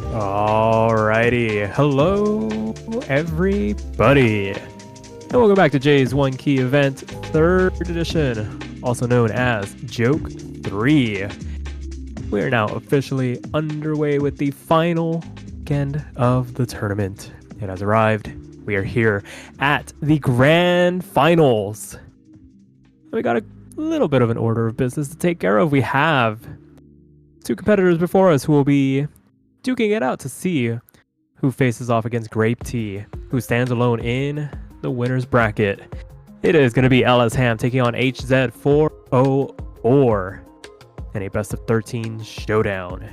Alrighty, hello everybody, and welcome back to Jay's One Key Event, 3rd edition, also known as JOKE3. We are now officially underway with the final weekend of the tournament. It has arrived. We are here at the Grand Finals. We got a little bit of an order of business to take care of. We have two competitors before us who will be duking it out to see who faces off against Grape Tea, who stands alone in the winner's bracket. It is going to be LS Ham taking on hz404 in a best of 13 showdown.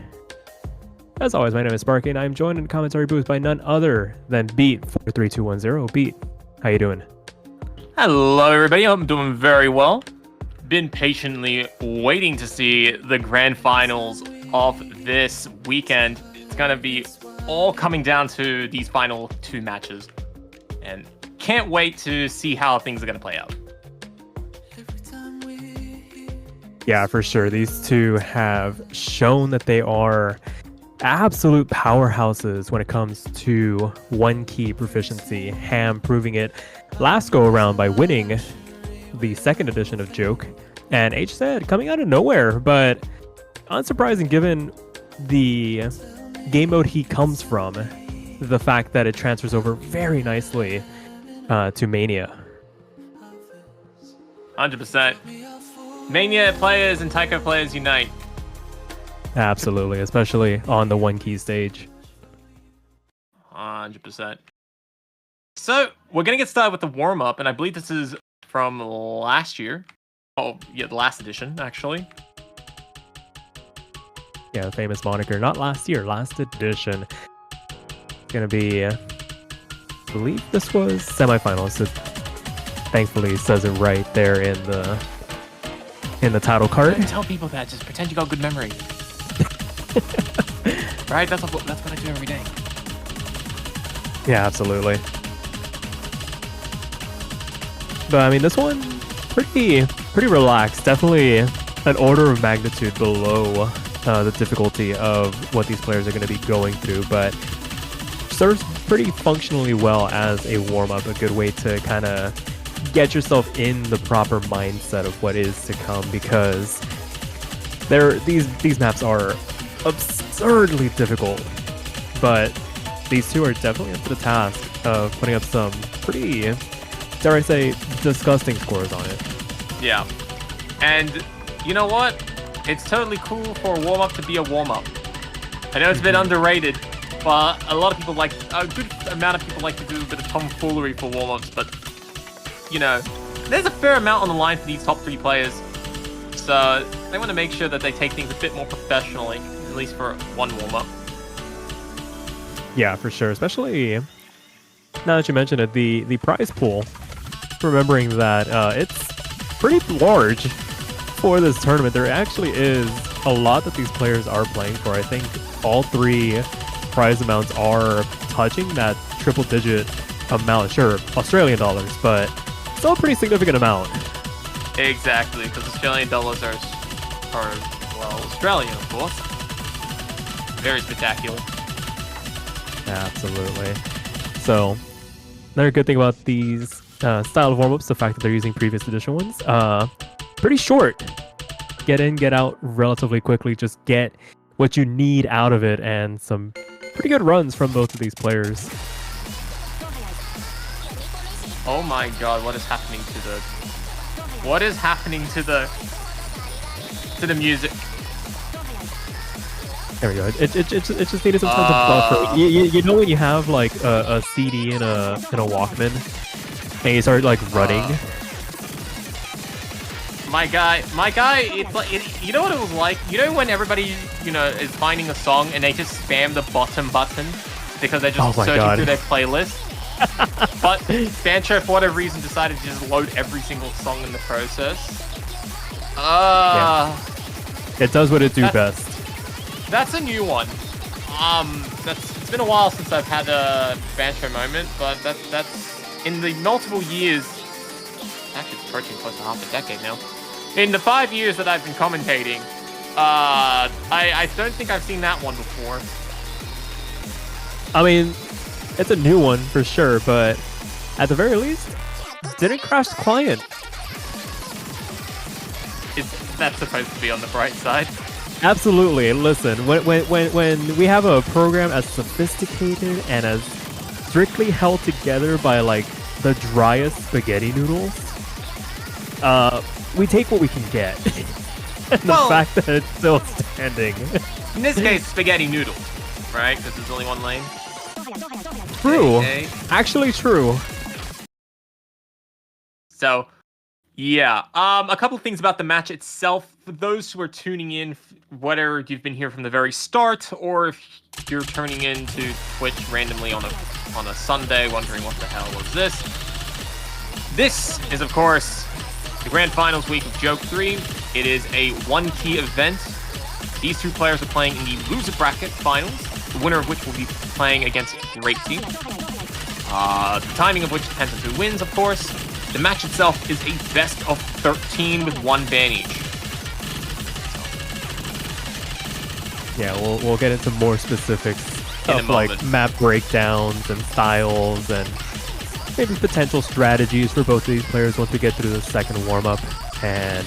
As always, my name is Sparky, and I am joined in the commentary booth by none other than Beat43210. Beat, how you doing? Hello, everybody. I'm doing very well. Been patiently waiting to see the grand finals of this weekend. It's going to be all coming down to these final two matches. And can't wait to see how things are going to play out. Yeah, for sure. These two have shown that they are absolute powerhouses when it comes to one key proficiency. Ham proving it last go around by winning the 2nd edition of Joke, and HZ coming out of nowhere, but unsurprising given the game mode he comes from, the fact that it transfers over very nicely to Mania. 100%. Mania players and Taiko players unite. Absolutely, especially on the one key stage. 100%. So, we're going to get started with the warm-up, and I believe this is from last year. Oh, yeah, the last edition, actually. Yeah, the famous moniker. Not last year, last edition. It's going to be, I believe this was semifinals. It thankfully says it right there in the title card. Don't tell people that. Just pretend you got good memory. Right? That's what I do every day. Yeah, absolutely. But I mean, this one pretty relaxed. Definitely an order of magnitude below the difficulty of what these players are going to be going through, but serves pretty functionally well as a warm-up, a good way to kind of get yourself in the proper mindset of what is to come, because these maps are absurdly difficult, but these two are definitely up to the task of putting up some pretty, dare I say, disgusting scores on it. Yeah. And you know what? It's totally cool for a warm-up to be a warm-up. I know it's a bit underrated, but a good amount of people like to do a bit of tomfoolery for warm-ups, but, you know, there's a fair amount on the line for these top 3 players. So they want to make sure that they take things a bit more professionally, at least for one warm-up. Yeah, for sure. Especially now that you mentioned it, the prize pool. Remembering that it's pretty large for this tournament. There actually is a lot that these players are playing for. I think all 3 prize amounts are touching that triple-digit amount. Sure, Australian dollars, but still a pretty significant amount. Exactly, because Australian dollars are well, Australian, of course. Very spectacular. Absolutely. So, another good thing about these style of warm-ups, the fact that they're using previous edition ones, pretty short. Get in, get out relatively quickly. Just get what you need out of it, and some pretty good runs from both of these players. Oh my god, what is happening to the music? There we go. It just needed some sense of buffer. You know when you have like a CD in a Walkman, and you start like running. My guy, it's like, you know what it was like? You know when everybody, is finding a song and they just spam the bottom button because they're just searching through their playlist? But Bancho, for whatever reason, decided to just load every single song in the process. Yeah. It does what it do best. That's a new one. It's been a while since I've had a Bancho moment, but that's in the multiple years. Actually, it's approaching close to half a decade now. In the 5 years that I've been commentating, I don't think I've seen that one before. I mean, it's a new one for sure, but at the very least, didn't crash the client. That's supposed to be on the bright side. Absolutely. Listen, when we have a program as sophisticated and as strictly held together by like the driest spaghetti noodles, we take what we can get. And the fact that it's still standing. In this case, spaghetti noodles, right? Because there's only one lane. True. Okay. Actually true. So, yeah. A couple of things about the match itself. For those who are tuning in, whether you've been here from the very start or if you're turning into Twitch randomly on a Sunday, wondering what the hell was this. This is, of course, the Grand Finals week of JOKE3. It is a one-key event. These two players are playing in the loser bracket finals, the winner of which will be playing against Great Team. The timing of which depends on who wins, of course. The match itself is a best of 13 with one ban each. Yeah, we'll get into more specifics In a of like moment. map breakdowns and styles and maybe potential strategies for both of these players once we get through the second warm-up. And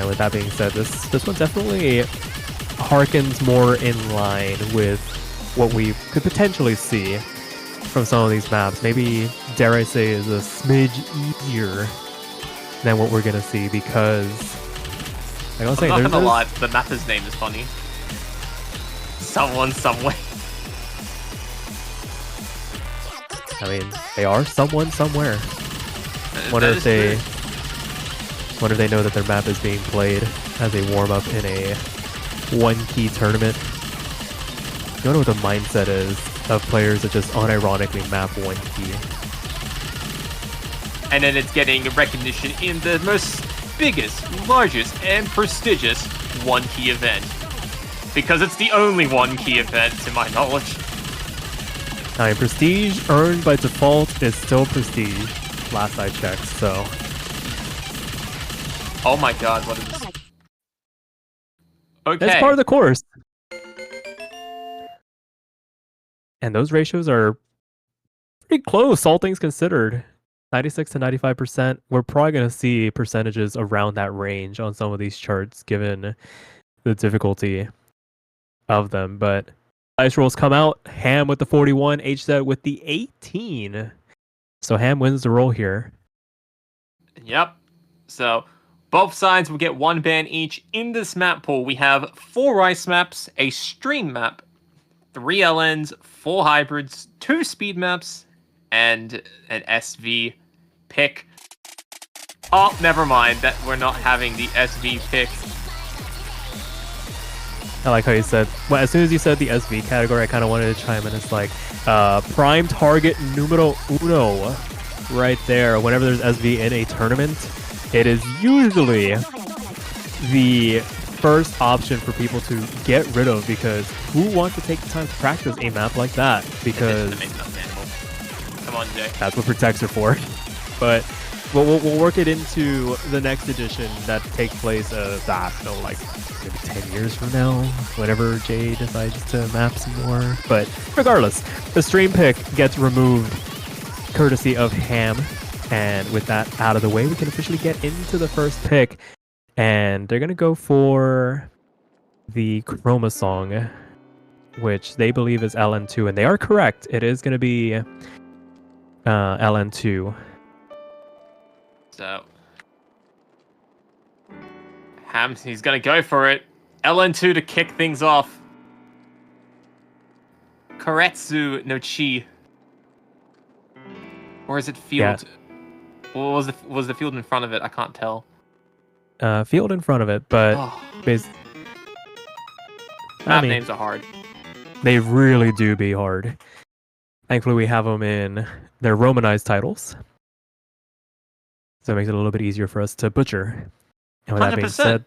with that being said, this one definitely harkens more in line with what we could potentially see from some of these maps. Maybe, dare I say, is a smidge easier than what we're gonna see because, like I was saying, I'm not there's gonna lie, the mapper's name is funny. Someone, somewhere. I mean, they are someone somewhere. Wonder if they know that their map is being played as a warm-up in a one-key tournament. You don't know what the mindset is of players that just unironically map one key. And then it's getting recognition in the most biggest, largest, and prestigious one-key event. Because it's the only one-key event, to my knowledge. I mean, prestige earned by default is still prestige, last I checked, so... Oh my god, what is this? Okay. It's part of the course. And those ratios are pretty close, all things considered. 96 to 95%. We're probably going to see percentages around that range on some of these charts, given the difficulty of them. But dice rolls come out. Ham with the 41, hz with the 18. So Ham wins the roll here. Yep. So both sides will get one ban each. In this map pool, we have 4 ice maps, a stream map, 3 LNs, 4 hybrids, 2 speed maps, and an SV pick. Oh, never mind. That we're not having the SV pick. I like how you said, well, as soon as you said the SV category, I kind of wanted to chime in. It's like, prime target numero uno right there. Whenever there's SV in a tournament, it is usually the first option for people to get rid of, because who wants to take the time to practice a map like that? Because Come on, Jay. that's what protects are for. But we'll work it into the next edition that takes place like maybe 10 years from now, whenever Jay decides to map some more. But regardless, the stream pick gets removed courtesy of Ham. And with that out of the way, we can officially get into the first pick. And they're going to go for the Chroma song, which they believe is LN2. And they are correct. It is going to be LN2. So Ham, he's gonna go for it. LN2 to kick things off. Karetsu no Chi. Or is it field? Yeah. What was the field in front of it? I can't tell. Field in front of it, but Map names are hard. They really do be hard. Thankfully, we have them in their Romanized titles, so it makes it a little bit easier for us to butcher. And with 100%.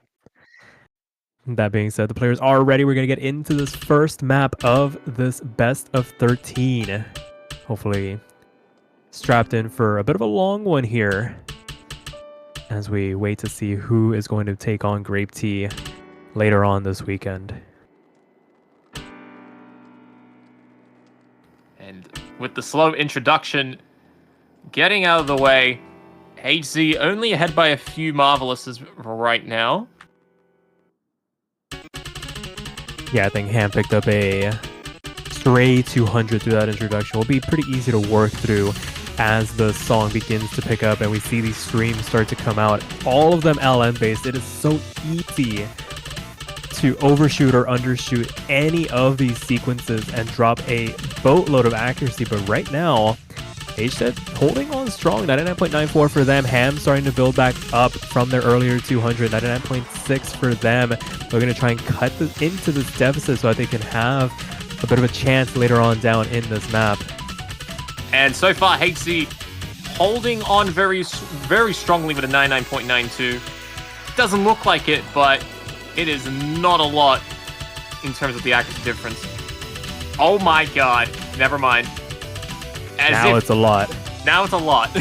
that being said, the players are ready. We're going to get into this first map of this best of 13. Hopefully strapped in for a bit of a long one here as we wait to see who is going to take on Grape Tea later on this weekend. with the slow introduction getting out of the way. HZ only ahead by a few Marvelouses right now. Yeah, I think Ham picked up a stray 200 through that introduction. Will be pretty easy to work through as the song begins to pick up and we see these streams start to come out. All of them LM based. It is so easy to overshoot or undershoot any of these sequences and drop a boatload of accuracy. But right now, hz holding on strong. 99.94 for them. Ham starting to build back up from their earlier 200. 99.6 for them. They're going to try and cut into this deficit so that they can have a bit of a chance later on down in this map. And so far, HZ holding on very, very strongly with a 99.92. Doesn't look like it, but it is not a lot in terms of the accuracy difference. Oh my god. Never mind. Now it's a lot. Now it's a lot.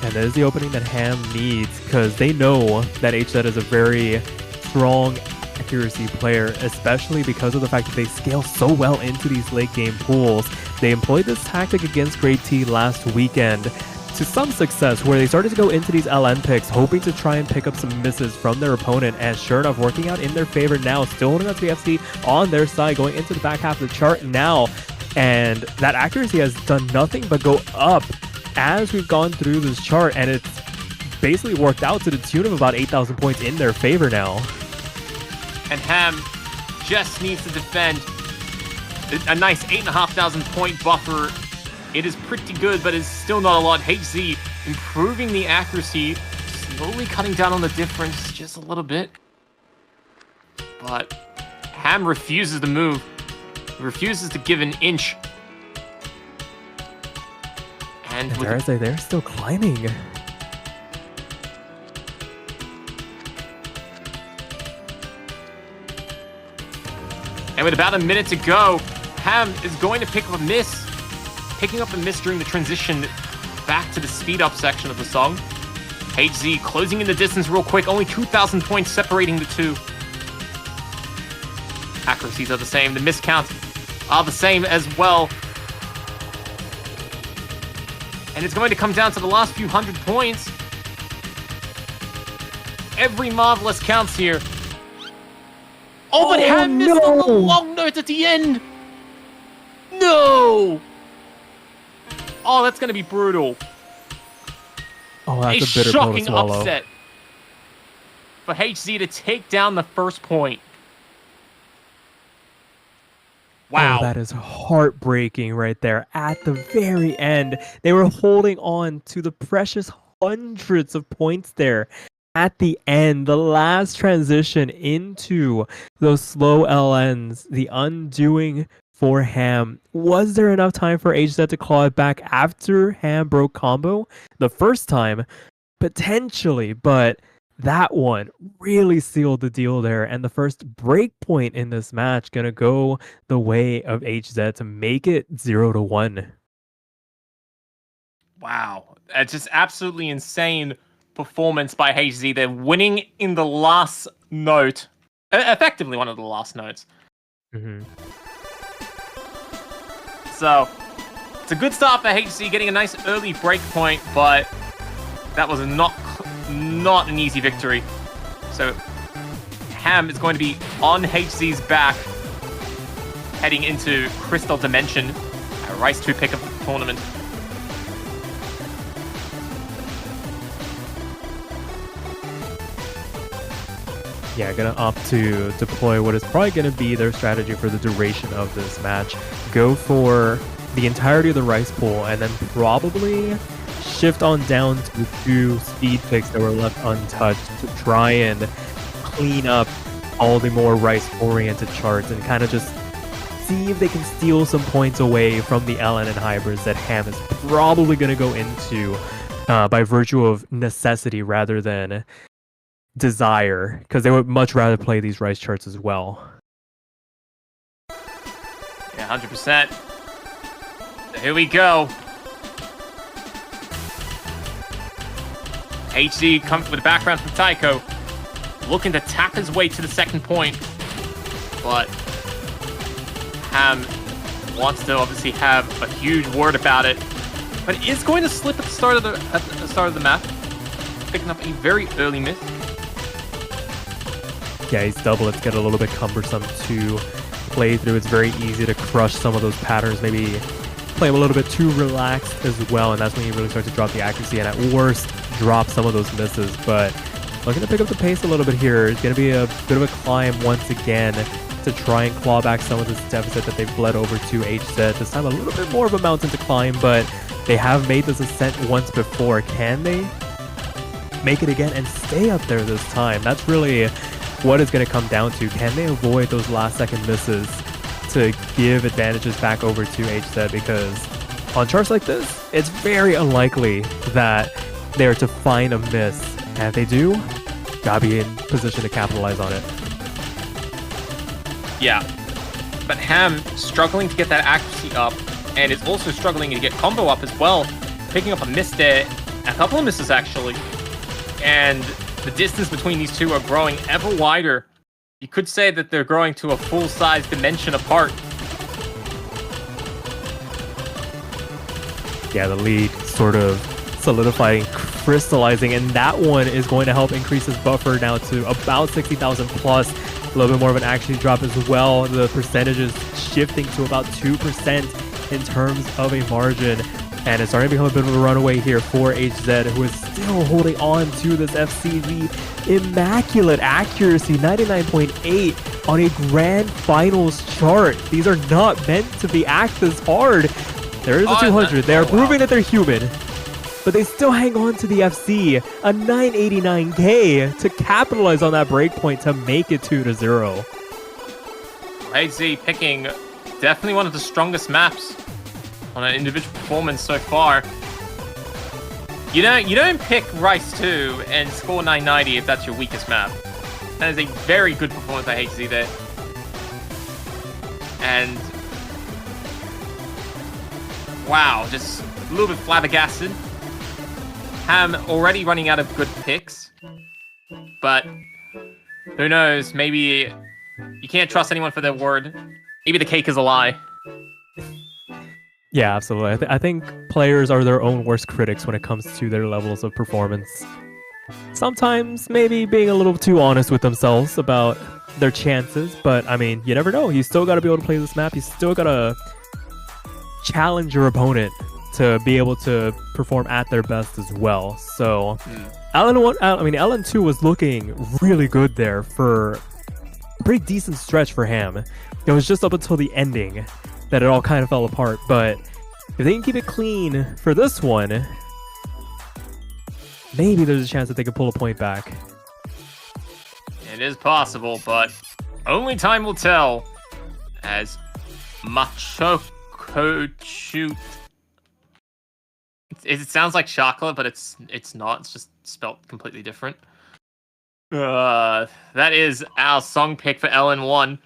And that is the opening that Ham needs, because they know that hz is a very strong accuracy player, especially because of the fact that they scale so well into these late game pools. They employed this tactic against Great T last weekend to some success, where they started to go into these LN picks, hoping to try and pick up some misses from their opponent, and sure enough, working out in their favor now. Still holding up to the FC on their side, going into the back half of the chart now. And that accuracy has done nothing but go up as we've gone through this chart, and it's basically worked out to the tune of about 8,000 points in their favor now. And Ham just needs to defend a nice 8,500 point buffer. It is pretty good, but it's still not a lot. HZ improving the accuracy, slowly cutting down on the difference just a little bit. But Ham refuses to move. Refuses to give an inch. And they're still climbing. And with about a minute to go, Ham is going to pick up a miss. Picking up a miss during the transition back to the speed up section of the song. HZ closing in the distance real quick. Only 2,000 points separating the two. Accuracies are the same. The miscounts are the same as well. And it's going to come down to the last few hundred points. Every Marvelous counts here. Oh, but Ham missed on the long note at the end. No! Oh, that's going to be brutal. Oh, that's a bitter pill to swallow. Shocking upset for HZ to take down the first point. Wow. Oh, that is heartbreaking right there. At the very end, they were holding on to the precious hundreds of points there. At the end, the last transition into those slow LNs, the undoing for Ham. Was there enough time for hz to claw it back after Ham broke combo? The first time, potentially, but that one really sealed the deal there, and the first break point in this match gonna go the way of hz to make it 0-1. Wow, that's just absolutely insane performance by HZ. They're winning in the last note, effectively one of the last notes. So it's a good start for HZ, getting a nice early break point, but that was not an easy victory. So Ham is going to be on HZ's back, heading into Crystal Dimension, Rice 2 pick of the tournament. Yeah, gonna opt to deploy what is probably gonna be their strategy for the duration of this match. Go for the entirety of the Rice pool, and then probably shift on down to the 2 speed picks that were left untouched to try and clean up all the more Rice-oriented charts and kind of just see if they can steal some points away from the LN and hybrids that Ham is probably going to go into by virtue of necessity rather than desire, because they would much rather play these Rice charts as well. Yeah, 100%. Here we go. HZ comes with a background from Taiko, looking to tap his way to the second point, but Ham wants to obviously have a huge word about it, but is going to slip at the start of the map, picking up a very early miss. Yeah, these doublets get a little bit cumbersome to play through. It's very easy to crush some of those patterns, maybe play them a little bit too relaxed as well, and that's when you really start to drop the accuracy and at worst drop some of those misses. But looking to pick up the pace a little bit here. It's going to be a bit of a climb once again to try and claw back some of this deficit that they've bled over to HZ. This time a little bit more of a mountain to climb, but they have made this ascent once before. Can they make it again and stay up there this time? That's really what it's going to come down to. Can they avoid those last second misses to give advantages back over to HZ? Because on charts like this, it's very unlikely that they're to find a miss. And if they do, gotta be in position to capitalize on it. Yeah, but Ham struggling to get that accuracy up, and is also struggling to get combo up as well. Picking up a miss there, a couple of misses actually, and the distance between these two are growing ever wider. You could say that they're growing to a full-size dimension apart. Yeah, the lead sort of solidifying, crystallizing, and that one is going to help increase his buffer now to about 60,000 plus. A little bit more of an accuracy drop as well. The percentage is shifting to about 2% in terms of a margin. And it's starting to become a bit of a runaway here for HZ, who is still holding on to this FCV. Immaculate accuracy, 99.8 on a grand finals chart. These are not meant to be this hard. There is a 200. They are proving that they're human, but they still hang on to the FC, a 989k to capitalize on that breakpoint to make it 2-0. HZ picking definitely one of the strongest maps on an individual performance so far. You don't pick Rice 2 and score 990 if that's your weakest map. That is a very good performance by HZ there. And wow, just a little bit flabbergasted. Ham already running out of good picks, but who knows? Maybe you can't trust anyone for their word. Maybe the cake is a lie. Yeah, absolutely. I think players are their own worst critics when it comes to their levels of performance. Sometimes maybe being a little too honest with themselves about their chances, but I mean, you never know. You still got to be able to play this map. You still got to challenge your opponent to be able to perform at their best as well. So LN2 was looking really good there for a pretty decent stretch for Ham. It was just up until the ending that it all kind of fell apart, but if they can keep it clean for this one, maybe there's a chance that they could pull a point back. It is possible, but only time will tell, as Machoco shoot. It sounds like chocolate, but it's not. It's just spelt completely different. That is our song pick for LN1.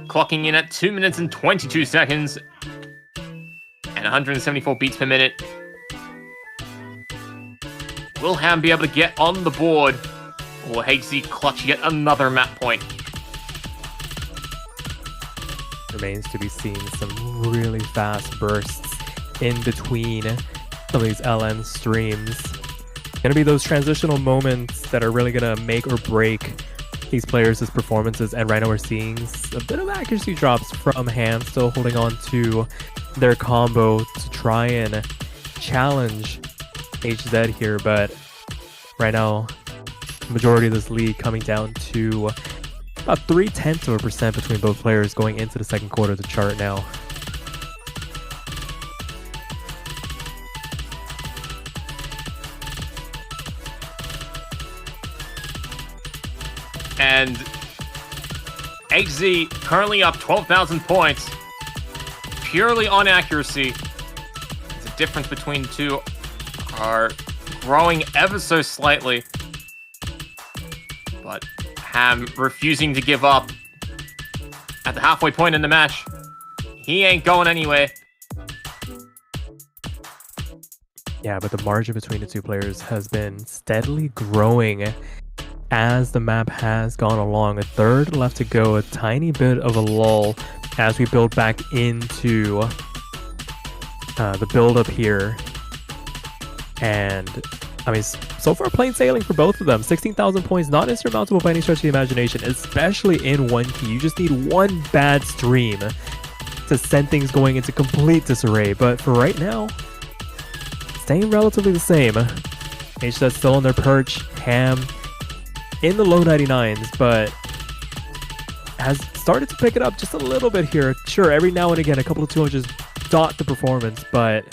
Clocking in at 2 minutes and 22 seconds and 174 beats per minute. Will Ham be able to get on the board, or will HZ clutch yet another map point? Remains to be seen. Some really fast bursts in between some of these LN streams. Gonna be those transitional moments that are really gonna make or break these players' performances, and right now we're seeing a bit of accuracy drops from Ham, still holding on to their combo to try and challenge HZ here, but right now majority of this lead coming down to about 0.3% between both players going into the second quarter of the chart now. And HZ currently up 12,000 points, purely on accuracy. The difference between the two are growing ever so slightly. But Ham refusing to give up at the halfway point in the match. He ain't going anywhere. Yeah, but the margin between the two players has been steadily growing. as the map has gone along. A third left to go, a tiny bit of a lull as we build back into the build-up here. And I mean, so far plain sailing for both of them. 16,000 points, not insurmountable by any stretch of the imagination, especially in one key. You just need one bad stream to send things going into complete disarray. But for right now, staying relatively the same. HZ still on their perch. Ham in the low 99s, but has started to pick it up just a little bit here. Sure, every now and again, a couple of 200s dot the performance, but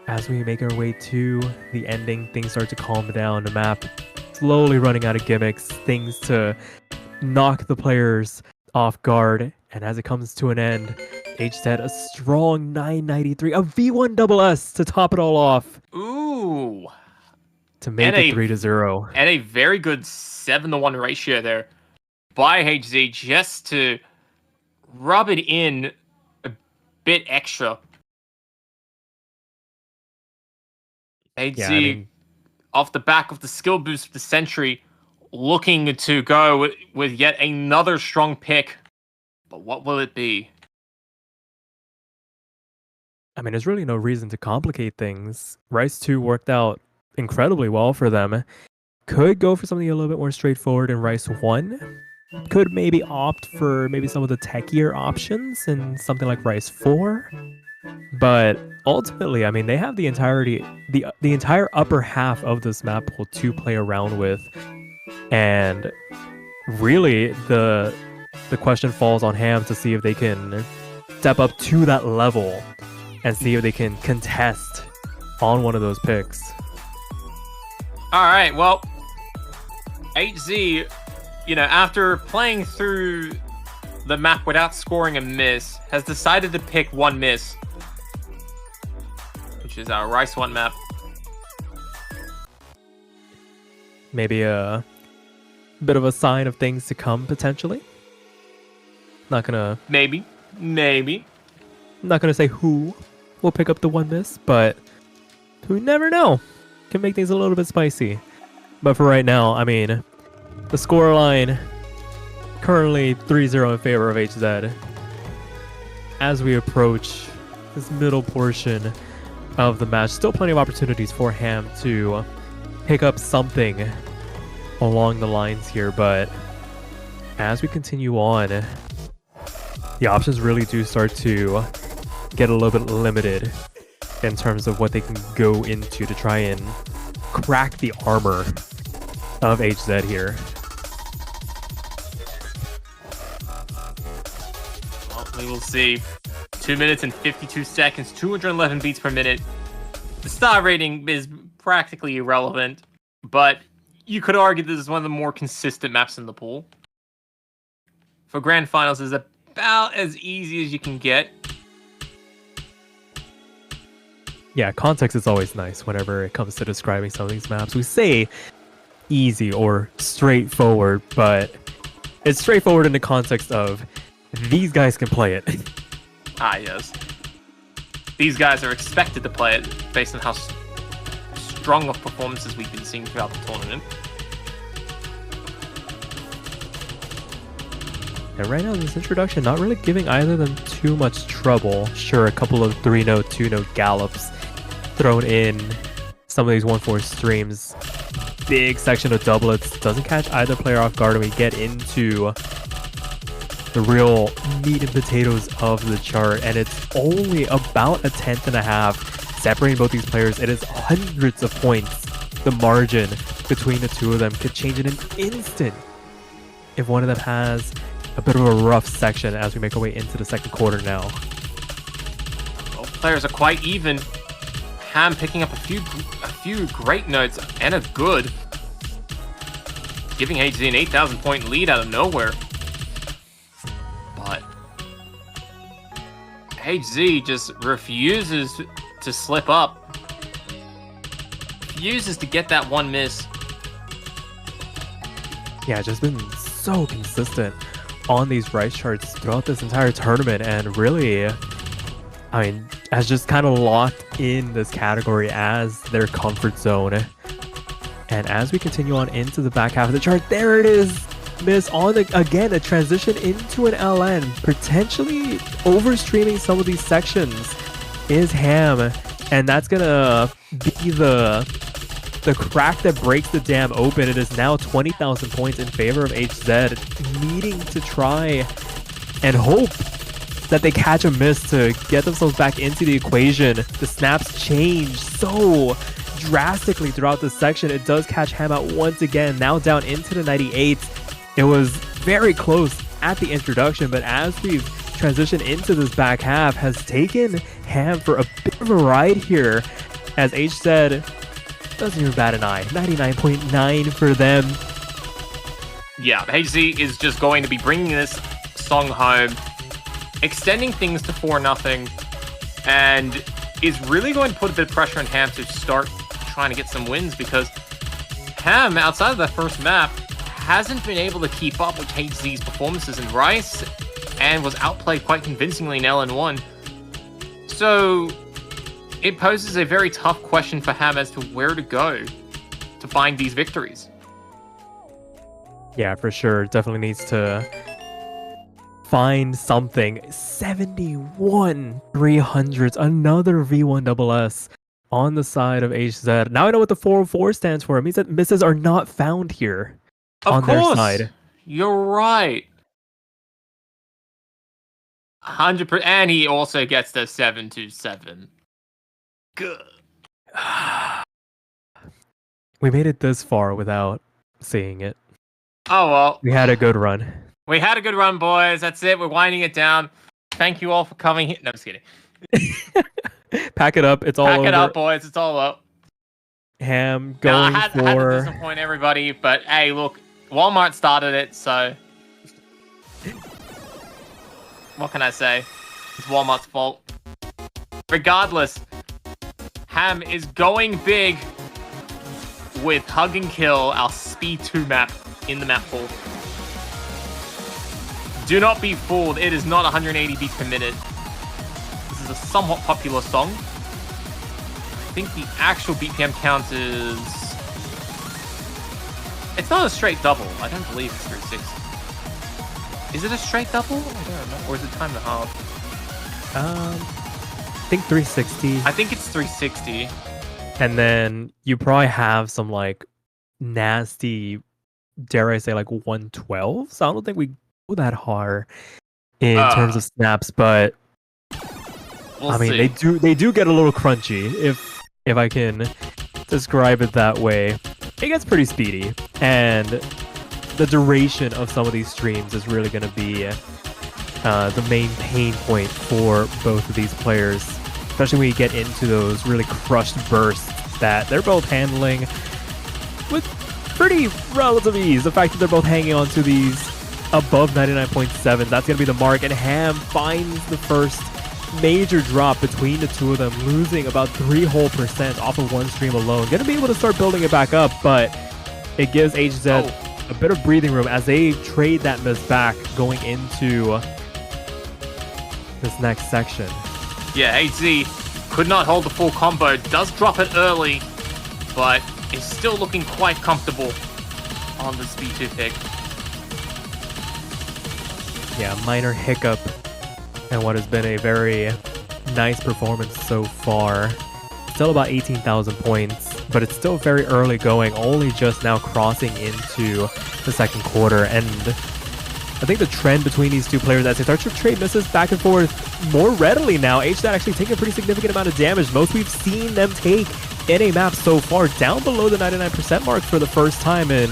as we make our way to the ending, things start to calm down. The map slowly running out of gimmicks, things to knock the players off guard. And as it comes to an end, HZ a strong 993, a V1 double S to top it all off. Ooh. To make it 3-0. And a very good 7-to-1 ratio there by HZ just to rub it in a bit extra. HZ, Yeah, I mean, off the back of the skill boost of the Sentry, looking to go with yet another strong pick. But what will it be? I mean, there's really no reason to complicate things. Rice 2 worked out incredibly well for them. Could go for something a little bit more straightforward in Rice 1. Could maybe opt for maybe some of the techier options in something like Rice 4. But ultimately, I mean, they have the entire upper half of this map pool to play around with. And really, the question falls on Ham to see if they can step up to that level and see if they can contest on one of those picks. All right, well, HZ, after playing through the map without scoring a miss, has decided to pick one miss, which is our Rice 1 map. Maybe a bit of a sign of things to come, potentially. Not gonna... Maybe. Not gonna say who will pick up the one miss, but who never know. Can make things a little bit spicy. But for right now, I mean, the scoreline currently 3-0 in favor of HZ. As we approach this middle portion of the match, still plenty of opportunities for Ham to pick up something along the lines here, but as we continue on, the options really do start to get a little bit limited in terms of what they can go into to try and crack the armor of HZ here. Well, we will see. 2 minutes and 52 seconds, 211 beats per minute. The star rating is practically irrelevant, but you could argue this is one of the more consistent maps in the pool. For Grand Finals, is about as easy as you can get. Yeah, context is always nice whenever it comes to describing some of these maps. We say easy or straightforward, but it's straightforward in the context of these guys can play it. Ah, yes. These guys are expected to play it based on how strong of performances we've been seeing throughout the tournament. And right now, this introduction not really giving either of them too much trouble. Sure, a couple of 3-note, 2-note gallops thrown in some of these 1-4 streams. Big section of doublets. Doesn't catch either player off guard, and we get into the real meat and potatoes of the chart. And it's only about a 10th and a half separating both these players. It is hundreds of points. The margin between the two of them could change in an instant if one of them has a bit of a rough section as we make our way into the second quarter now. Both players are quite even. Ham picking up a few great notes and a good, giving HZ an 8,000 point lead out of nowhere. But HZ just refuses to slip up. Refuses to get that one miss. Yeah, just been so consistent on these Rice charts throughout this entire tournament, and really, I mean, has just kind of locked in this category as their comfort zone. And as we continue on into the back half of the chart, there it is. Miss on again a transition into an LN, potentially overstreaming some of these sections is Ham, and that's gonna be the crack that breaks the dam open. It is now 20,000 points in favor of HZ, needing to try and hope that they catch a miss to get themselves back into the equation. The snaps change so drastically throughout this section. It does catch Ham out once again, now down into the 98. It was very close at the introduction, but as we've transitioned into this back half, has taken Ham for a bit of a ride here, as HZ doesn't even bat an eye. 99.9 for them. Yeah, HZ is just going to be bringing this song home, extending things to 4-0, and is really going to put a bit of pressure on Ham to start trying to get some wins, because Ham, outside of that first map, hasn't been able to keep up with HZ's performances in Rice, and was outplayed quite convincingly in LN1. So it poses a very tough question for Ham as to where to go to find these victories. Yeah, for sure. Definitely needs to find something. 71 300s, another V1SS on the side of HZ. Now I know what the 404 stands for. It means that misses are not found here on their side. You're right. 100%, and he also gets the 727. Good. We made it this far without seeing it. Oh well. We had a good run. We had a good run, boys. That's it. We're winding it down. Thank you all for coming here. No, I'm just kidding. Pack it up. It's all over. Pack it up, boys. It's all up. Ham going I had to disappoint everybody, but hey, look, Walmart started it, so what can I say? It's Walmart's fault. Regardless, Ham is going big with Hug and Kill, our Speed 2 map, in the map pool. Do not be fooled, it is not 180 beats per minute. This is a somewhat popular song. I think the actual BPM count is... It's not a straight double. I don't believe it's 360. Is it a straight double? I don't remember. Or is it time and a half? I think 360. I think it's 360. And then you probably have some like nasty, dare I say, like 112. So I don't think we go that hard in terms of snaps, but I mean they do get a little crunchy if I can describe it that way. It gets pretty speedy, and the duration of some of these streams is really going to be the main pain point for both of these players, especially when you get into those really crushed bursts that they're both handling with pretty relative ease. The fact that they're both hanging on to these above 99.7, that's going to be the mark, and Ham finds the first major drop between the two of them, losing about 3% off of one stream alone. Going to be able to start building it back up, but it gives HZ a bit of breathing room as they trade that miss back going into this next section. Yeah, HZ could not hold the full combo, does drop it early, but is still looking quite comfortable on the Speed 2 pick. Yeah, minor hiccup and what has been a very nice performance so far. Still about 18,000 points, but it's still very early going, only just now crossing into the second quarter. And I think the trend between these two players as they start to trade misses back and forth more readily now. HZ actually taking a pretty significant amount of damage. Most we've seen them take in a map so far, down below the 99% mark for the first time in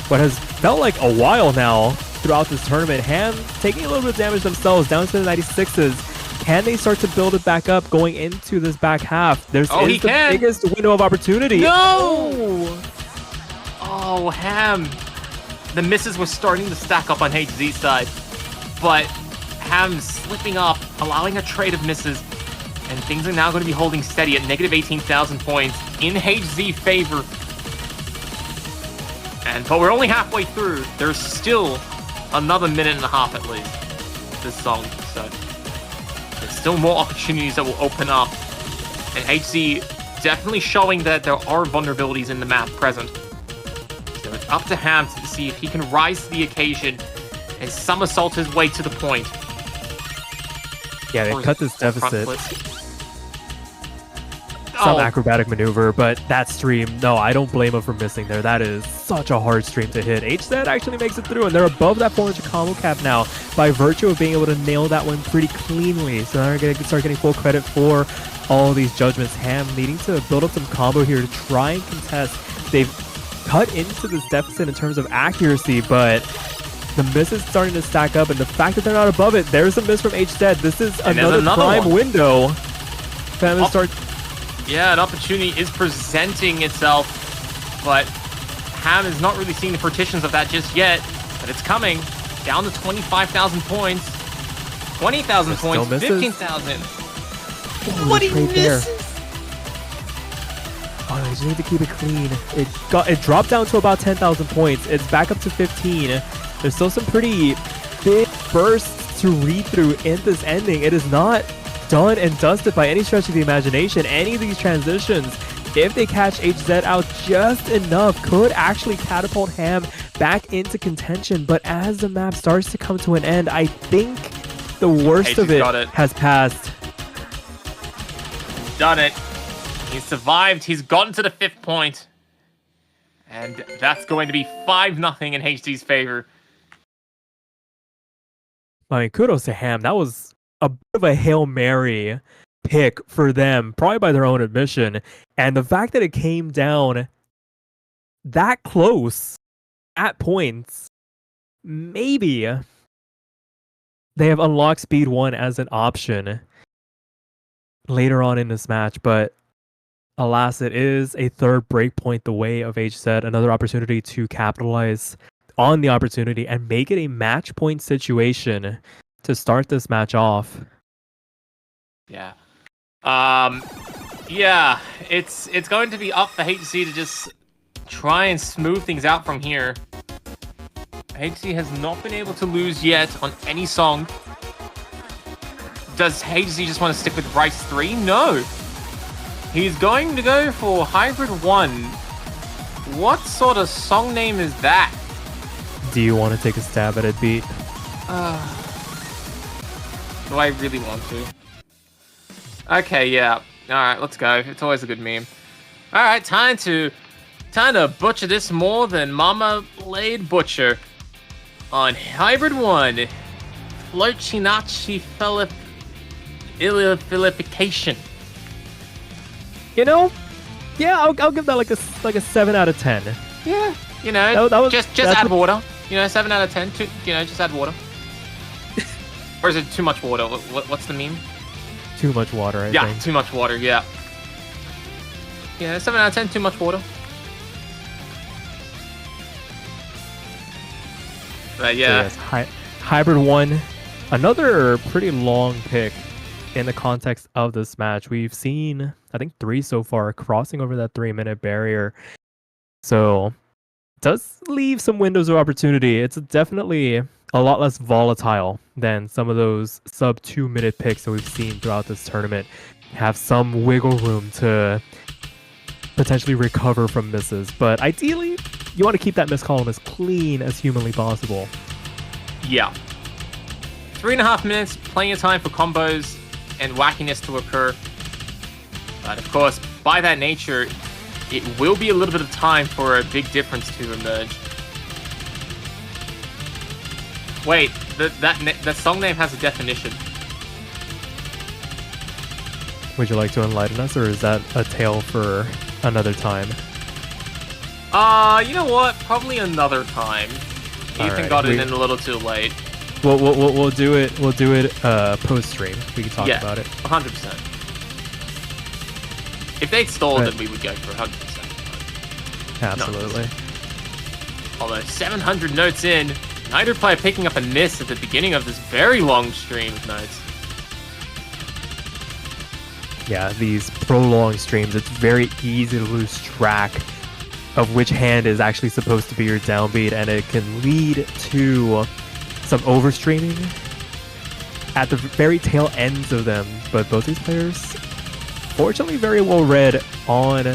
what has felt like a while now throughout this tournament. Ham taking a little bit of damage themselves, down to the 96s. Can they start to build it back up going into this back half? There's the biggest window of opportunity. No! Oh, Ham. The misses were starting to stack up on HZ's side, but Ham slipping up, allowing a trade of misses, and things are now going to be holding steady at negative 18,000 points in HZ favor. But we're only halfway through. There's still another minute and a half at least this song, so there's still more opportunities that will open up, and HZ definitely showing that there are vulnerabilities in the map present. up to Ham to see if he can rise to the occasion and somersault his way to the point. Yeah, they cut this deficit. Oh. Some acrobatic maneuver, but that stream, no, I don't blame him for missing there. That is such a hard stream to hit. HZ actually makes it through, and they're above that 400 combo cap now by virtue of being able to nail that one pretty cleanly. So now they're going to start getting full credit for all these judgments. Ham needing to build up some combo here to try and contest. They've cut into this deficit in terms of accuracy, but the miss is starting to stack up, and the fact that they're not above it, there's a miss from HZ. This is another prime window. Yeah, an opportunity is presenting itself, but Ham is not really seeing the partitions of that just yet. But it's coming down to 25,000 points, 20,000 points, 15,000. What he misses? Oh, they just need to keep it clean. It dropped down to about 10,000 points. It's back up to 15. There's still some pretty big bursts to read through in this ending. It is not done and dusted by any stretch of the imagination. Any of these transitions, if they catch HZ out just enough, could actually catapult Ham back into contention. But as the map starts to come to an end, I think the worst of it has passed. Done it. He's survived. He's gotten to the 5th point. And that's going to be 5-0 in HD's favor. I mean, kudos to Ham. That was a bit of a Hail Mary pick for them, probably by their own admission. And the fact that it came down that close at points, maybe they have unlocked Speed 1 as an option later on in this match. But alas, it is a third breakpoint the way of HZ, another opportunity to capitalize on the opportunity and make it a match point situation to start this match off. Yeah. Yeah, it's going to be up for HC to just try and smooth things out from here. HC has not been able to lose yet on any song. Does HC just want to stick with Rice 3? No. He's going to go for Hybrid 1. What sort of song name is that? Do you want to take a stab at it, Beat? Do I really want to? Okay, yeah. Alright, let's go. It's always a good meme. Alright, time to butcher this more than Mama Laid Butcher. On Hybrid 1, Flirchinachi Philippication. You know, yeah, I'll give that like a 7 out of 10. Yeah, you know, that was, just add water. You know, 7 out of 10. Just add water. Or is it too much water? What's the meme? Too much water, I think. Yeah, too much water, yeah. Yeah, 7 out of 10, too much water. But yeah. So yes, Hybrid 1, another pretty long pick in the context of this match. We've seen, I think, 3 so far, crossing over that 3-minute barrier. So, it does leave some windows of opportunity. It's definitely a lot less volatile than some of those sub 2-minute picks that we've seen throughout this tournament. Have some wiggle room to potentially recover from misses, but ideally you want to keep that miss column as clean as humanly possible. Yeah. 3.5 minutes, plenty of time for combos and wackiness to occur. But of course, by that nature, it will be a little bit of time for a big difference to emerge. Wait, that song name has a definition. Would you like to enlighten us, or is that a tale for another time? You know what? Probably another time. Ethan got it in a little too late. We'll do it post stream. We can talk about it. 100%. If they'd stalled it, we would go for 100%. Absolutely. Although 700 notes in, neither player picking up a miss at the beginning of this very long stream of notes. Yeah, these prolonged streams, it's very easy to lose track of which hand is actually supposed to be your downbeat, and it can lead to some overstreaming at the very tail ends of them. But both these players, fortunately, very well read on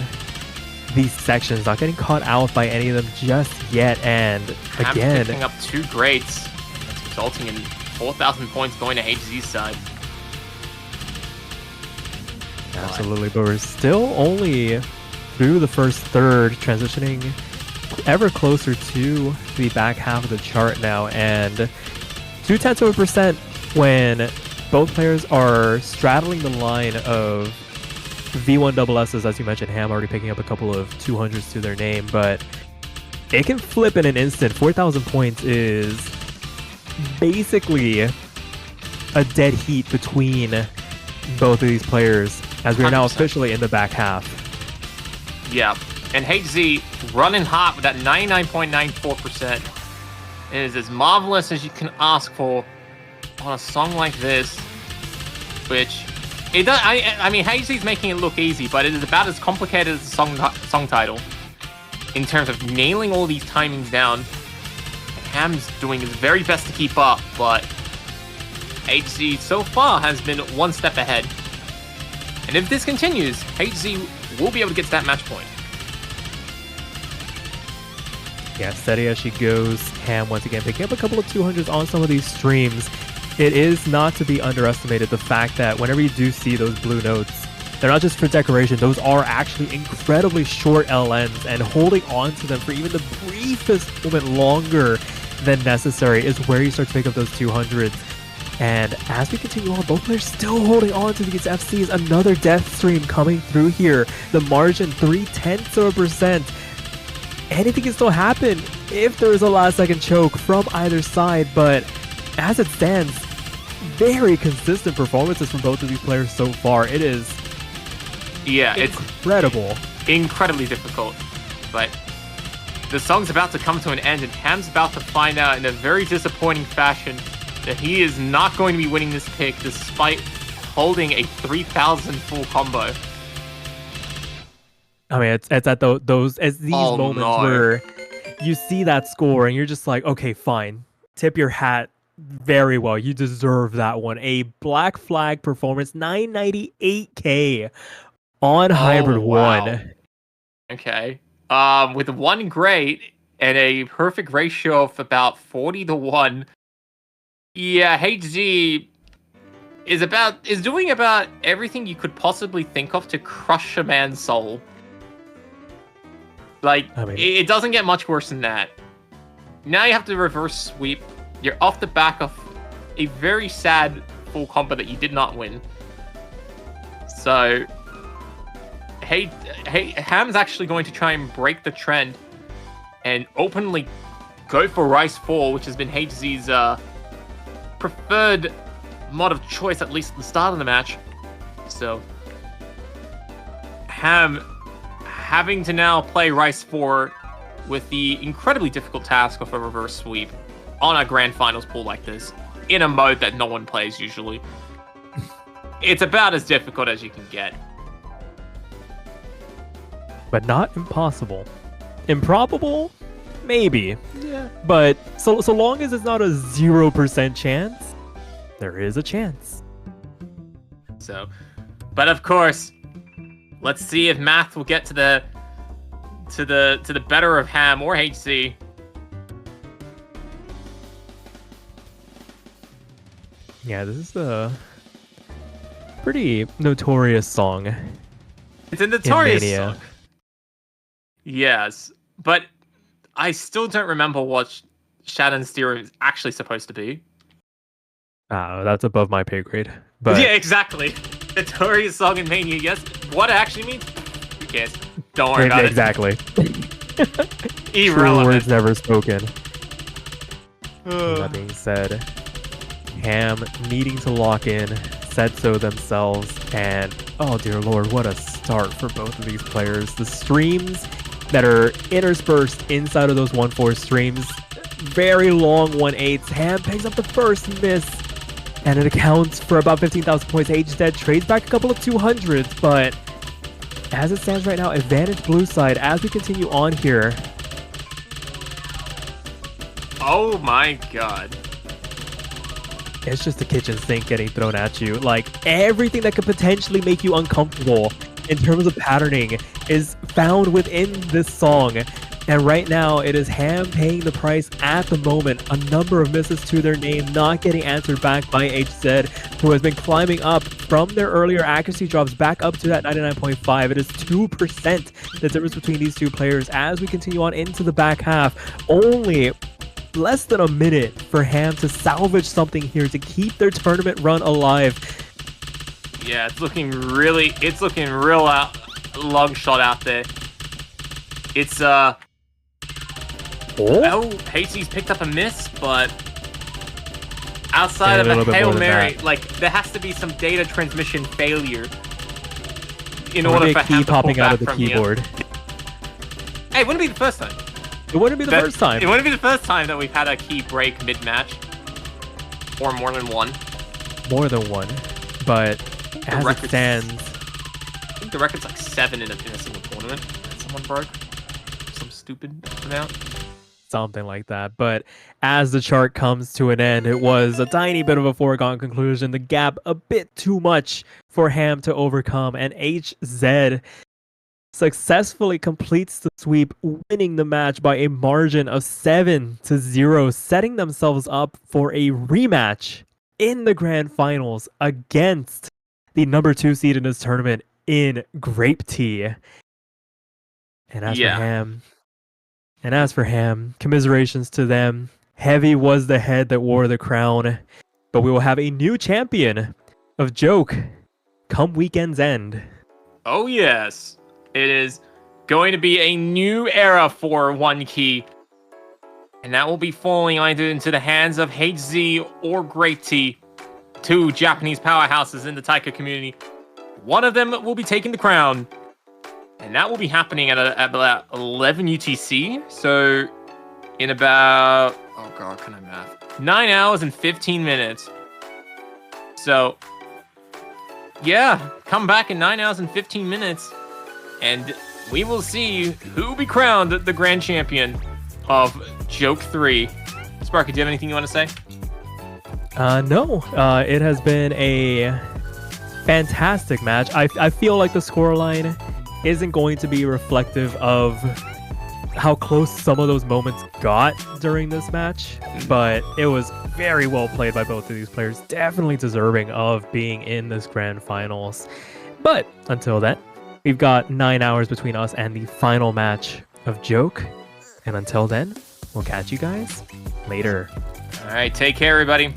these sections, not getting caught out by any of them just yet. And Ham again, picking up 2 greats. That's resulting in 4,000 points going to HZ's side. absolutely, but we're still only through the first third, transitioning ever closer to the back half of the chart now, and 0.2% when both players are straddling the line of V1 double S's, as you mentioned. Ham already picking up a couple of 200s to their name, but it can flip in an instant. 4,000 points is basically a dead heat between both of these players, as we are now 100%. officially in the back half. Yeah, and HZ running hot with that 99.94%. It is as marvelous as you can ask for on a song like this, which it does. I mean, HZ's making it look easy, but it is about as complicated as the song title in terms of nailing all these timings down. Ham's doing his very best to keep up, but HZ so far has been one step ahead. And if this continues, HZ will be able to get to that match point. Yeah, steady as she goes. Ham once again picking up a couple of 200s on some of these streams. It is not to be underestimated, the fact that whenever you do see those blue notes, they're not just for decoration. Those are actually incredibly short LNs, and holding on to them for even the briefest moment longer than necessary is where you start to pick up those 200s. And as we continue on, both players still holding on to these FCs. Another death stream coming through here. The margin 0.3%. Anything can still happen if there is a last second choke from either side, but as it stands, very consistent performances from both of these players so far. It is incredible. Incredibly difficult, but the song's about to come to an end, and Ham's about to find out in a very disappointing fashion that he is not going to be winning this pick despite holding a 3,000 full combo. I mean, it's at these moments where you see that score and you're just like, okay, fine. Tip your hat very well. You deserve that one. A Black Flag performance, 998k on Hybrid 1. Okay. With 1 great and a perfect ratio of about 40-1. Yeah, HZ is doing about everything you could possibly think of to crush a man's soul. Like, I mean, it doesn't get much worse than that. Now you have to reverse sweep. You're off the back of a very sad full combo that you did not win. So, Ham's actually going to try and break the trend and openly go for Rice 4, which has been HZ's preferred mod of choice, at least at the start of the match. So, Ham having to now play Rice 4 with the incredibly difficult task of a reverse sweep on a grand finals pool like this, in a mode that no one plays usually. It's about as difficult as you can get. But not impossible. Improbable? Maybe. Yeah. But so long as it's not a 0% chance, there is a chance. So, but of course, let's see if math will get to the better of Ham or HC. Yeah, this is a pretty notorious song. It's a notorious Mania. song. Yes, but I still don't remember what Shannon's theorem is actually supposed to be. That's above my pay grade. But yeah, exactly. Notorious song in Mania, yes. What it actually means? Who cares? Don't worry about exactly. it. Irrelevant. True words never spoken. That being said, Ham needing to lock in, said so themselves, and oh dear lord, what a start for both of these players. The streams that are interspersed inside of those 1-4 streams, very long 1-8s. Ham picks up the first miss, and it accounts for about 15,000 points. HZ trades back a couple of 200s, but as it stands right now, advantage blue side as we continue on here. Oh my god. It's just the kitchen sink getting thrown at you. Like, everything that could potentially make you uncomfortable in terms of patterning is found within this song. And right now, it is Ham paying the price at the moment. A number of misses to their name, not getting answered back by HZ, who has been climbing up from their earlier accuracy drops back up to that 99.5. It is 2% the difference between these two players as we continue on into the back half. Only less than a minute for Ham to salvage something here to keep their tournament run alive. Yeah, it's looking real long shot out there. It's oh, HZ's picked up a miss, but outside of a Hail Mary, like, there has to be some data transmission failure in order for Ham to popping pull out back of the from keyboard. Here. Hey, it wouldn't be the first time. It wouldn't be the first time. It wouldn't be the first time that we've had a key break mid-match. Or more than one. More than one. But as it stands... I think the record's like 7 in a single tournament that someone broke. Some stupid amount. Something like that. But as the chart comes to an end, it was a tiny bit of a foregone conclusion. The gap a bit too much for Ham to overcome. And HZ successfully completes the sweep, winning the match by a margin of 7-0, setting themselves up for a rematch in the grand finals against the number 2 seed in this tournament in Grape Tea. And as for Ham, commiserations to them. Heavy was the head that wore the crown, but we will have a new champion of Joke come weekend's end. Oh yes. It is going to be a new era for One Key. And that will be falling either into the hands of HZ or Grape Tea, 2 Japanese powerhouses in the Taika community. One of them will be taking the crown. And that will be happening at about 11 UTC. So in about, oh god, can I math? 9 hours and 15 minutes. So yeah, come back in 9 hours and 15 minutes. And we will see who will be crowned the grand champion of JOKE3. Sparky, do you have anything you want to say? No. It has been a fantastic match. I feel like the scoreline isn't going to be reflective of how close some of those moments got during this match, but it was very well played by both of these players. Definitely deserving of being in this grand finals. But until then, we've got 9 hours between us and the final match of Joke. And until then, we'll catch you guys later. All right, take care, everybody.